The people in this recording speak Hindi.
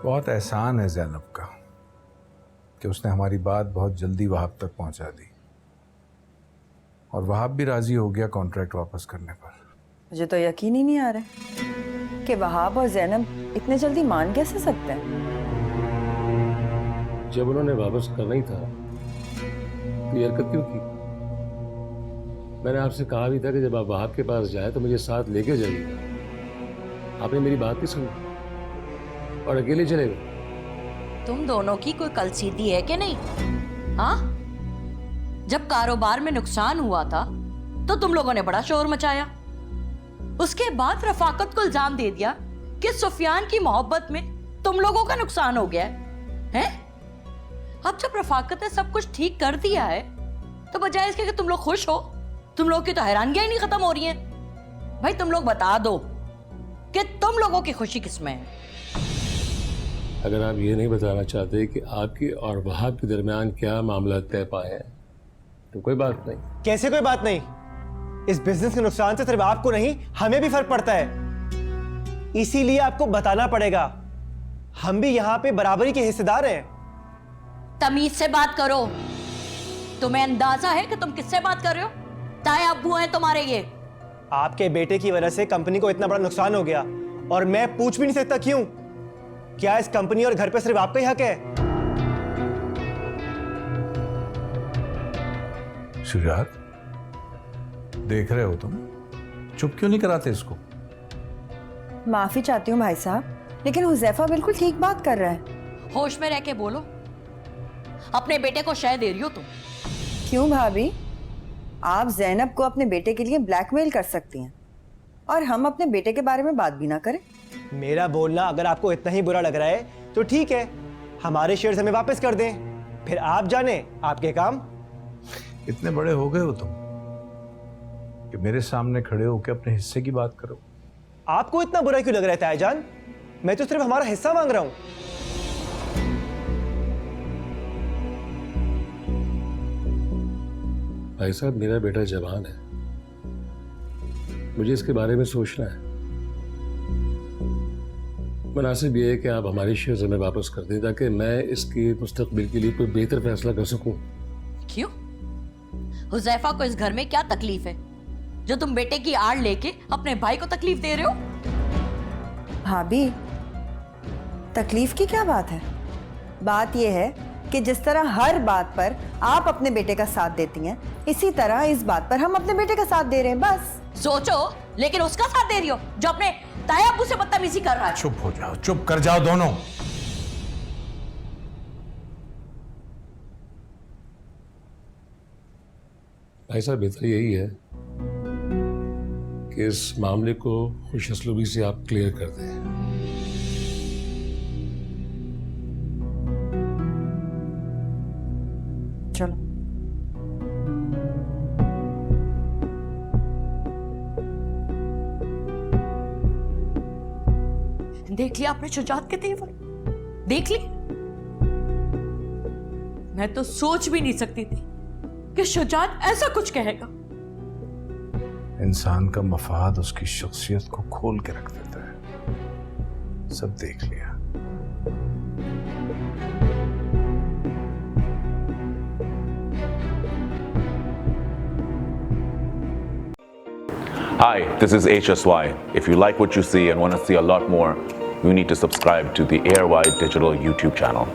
बहुत एहसान है ज़ैनब का कि उसने हमारी बात बहुत जल्दी वहाब तक पहुंचा दी और वहाब भी राजी हो गया कॉन्ट्रैक्ट वापस करने पर। मुझे तो यकीन ही नहीं आ रहा कि वहाब और ज़ैनब इतने जल्दी मान कैसे सकते हैं। जब उन्होंने वापस करना ही था तो ये हरकत क्यों की? मैंने आपसे कहा भी था कि जब आप वहाब के पास जाए तो मुझे साथ लेके जाइएगा। आपने मेरी बात नहीं सुनी और अकेले चले गए। तुम दोनों की कोई कलसीदी है कि नहीं? हाँ, जब कारोबार में नुकसान हुआ था तो तुम लोगों ने बड़ा शोर मचाया। उसके बाद रफाकत को इल्जाम दे दिया कि सुफियान की मोहब्बत में तुम लोगों का नुकसान हो गया है? अब जब रफाकत ने सब कुछ ठीक कर दिया है तो बजाय इसके कि तुम लोग खुश हो, तुम लोग की तो हैरानगियां ही नहीं खत्म हो रही हैं। भाई तुम लोग बता दो कि तुम लोगों की खुशी किसमें है। अगर आप ये नहीं बताना चाहते कि आपकी और वहाब के दरमियान क्या मामला तय पाए हैं तो कोई बात नहीं। कैसे कोई बात नहीं? इस बिजनेस के नुकसान से सिर्फ आपको नहीं हमें भी फर्क पड़ता है, इसीलिए आपको बताना पड़ेगा। हम भी यहाँ पे बराबरी के हिस्सेदार हैं। तमीज से बात करो। तुम्हें अंदाजा है कि तुम किससे बात कर रहे हो? ताए अब्बू हैं तुम्हारे ये। आपके बेटे की वजह से कंपनी को इतना बड़ा नुकसान हो गया और मैं पूछ भी नहीं सकता क्यों। क्या इस कंपनी और घर पे सिर्फ आपका ही हक है? शुजात, देख रहे हो तुम, चुप क्यों नहीं कराते इसको? माफी चाहती हूँ भाई साहब, लेकिन हुज़ैफा बिल्कुल ठीक बात कर रहा है। होश में रह के बोलो। अपने बेटे को शय दे रही हो तुम। क्यों भाभी? आप ज़ैनब को अपने बेटे के लिए ब्लैकमेल कर सकती हैं और हम अपने बेटे के बारे में बात भी ना करें। मेरा बोलना अगर आपको इतना ही बुरा लग रहा है तो ठीक है, हमारे शेयर्स हमें वापस कर दें, फिर आप जाने आपके काम। इतने बड़े हो गए हो तुम कि मेरे सामने खड़े होकर अपने हिस्से की बात करो। आपको इतना बुरा क्यों लग रहा है ताईजान? मैं तो सिर्फ हमारा हिस्सा मांग रहा हूं। भाई साहब, मेरा बेटा जवान है, मुझे इसके बारे में सोचना है। मुनासिब ये है कि आप हमारी शेयर्स हमें वापस कर दें ताकि मैं इसके मुस्तकबिल के लिए कोई बेहतर फैसला कर सकूं। क्यों? हुज़ैफा को इस घर में क्या तकलीफ है जो तुम बेटे की आड़ लेके अपने भाई को तकलीफ दे रहे हो? भाभी, तकलीफ की क्या बात है? बात यह है कि जिस तरह हर बात पर आप अपने बेटे का साथ देती हैं, इसी तरह इस बात पर हम अपने बेटे का साथ दे रहे हैं। बस सोचो, लेकिन उसका साथ दे रही हो जो अपने ताए अब्बू से बदतमीजी कर रहा है। चुप हो जाओ, चुप कर जाओ दोनों। भाई साहब, बेहतर यही है कि इस मामले को खुश असलूबी से आप क्लियर कर दें। चलो। देख लिया आपने शुजात के तेवर? देख ली? मैं तो सोच भी नहीं सकती थी कि शुजात ऐसा कुछ कहेगा। इंसान का मफाद उसकी शख्सियत को खोल के रख देता है। सब देख लिया। Hi, this is HSY. If you like what you see and want to see a lot more, you need to subscribe to the AirY Digital YouTube channel.